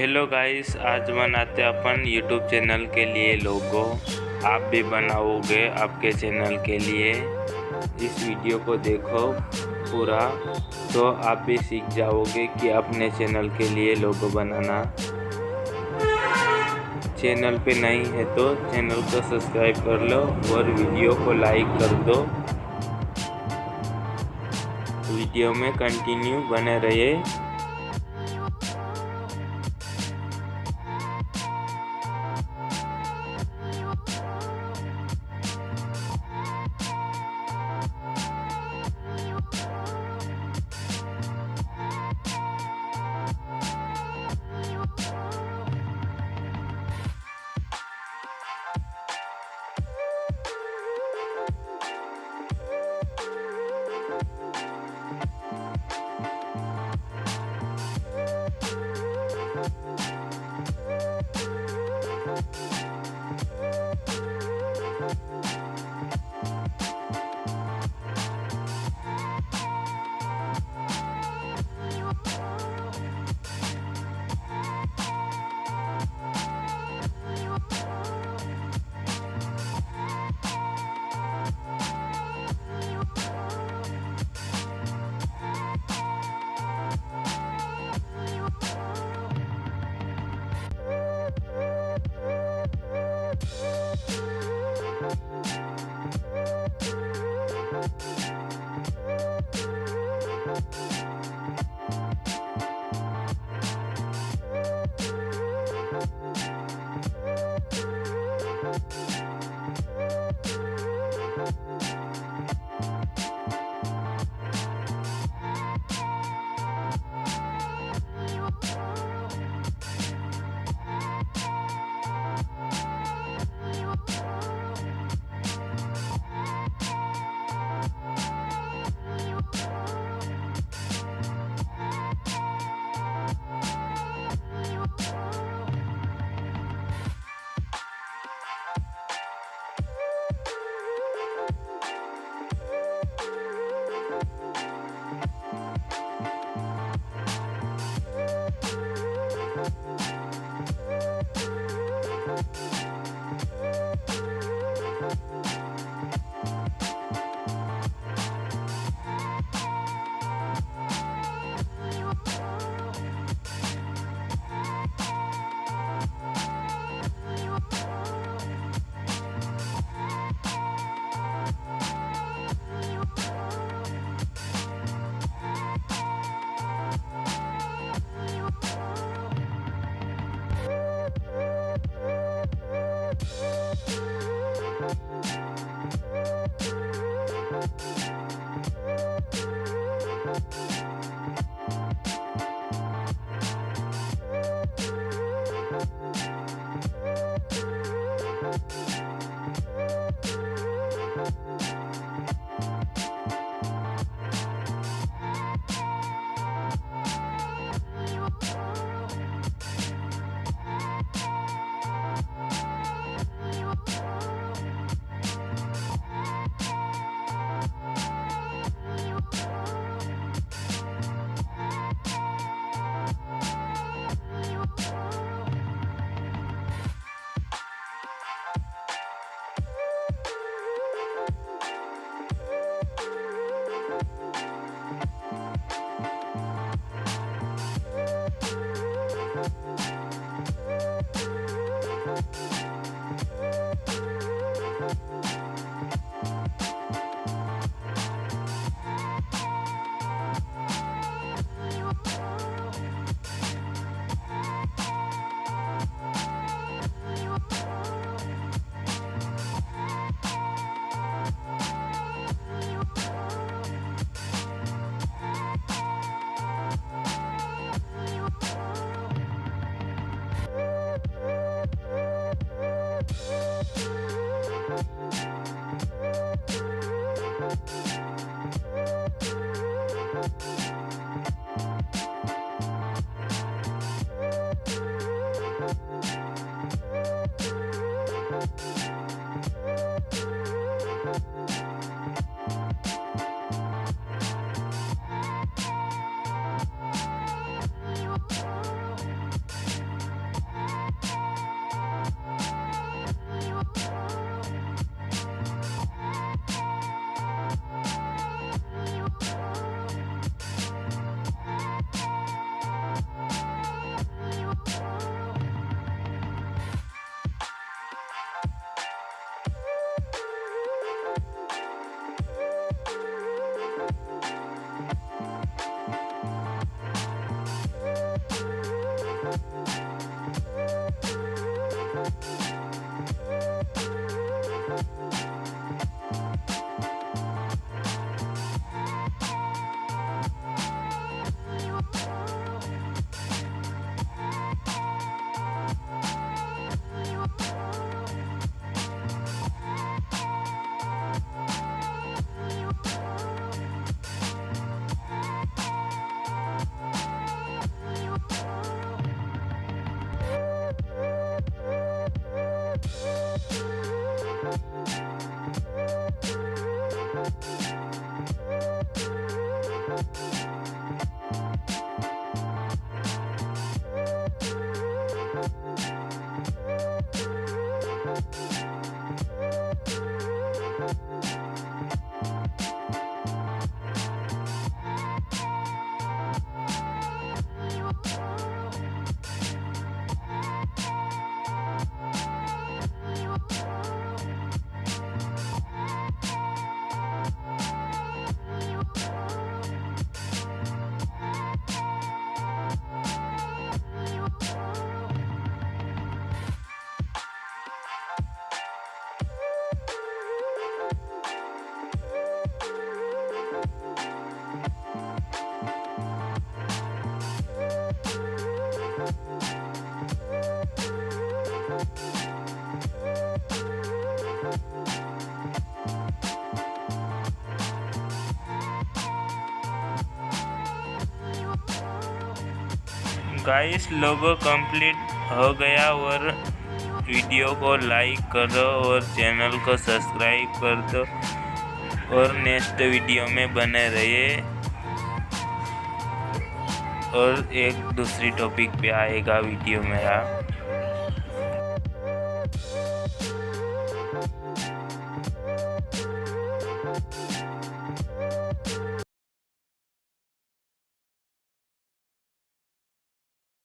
Hello guys, आज बनाते अपन YouTube channel के लिए लोगो। आप भी बनाओगे आपके चैनल के लिए। इस वीडियो को देखो पूरा, तो आप भी सीख जाओगे कि अपने चैनल के लिए लोगो बनाना। चैनल पे नहीं है तो चैनल को सब्सक्राइब कर लो और वीडियो को लाइक कर दो। वीडियो में कंटिन्यू बने रहिए। गाइस लोगो कंप्लीट हो गया और वीडियो को लाइक कर दो और चैनल को सब्सक्राइब कर दो और नेक्स्ट वीडियो में बने रहिए और एक दूसरी टॉपिक पे आएगा वीडियो मेरा।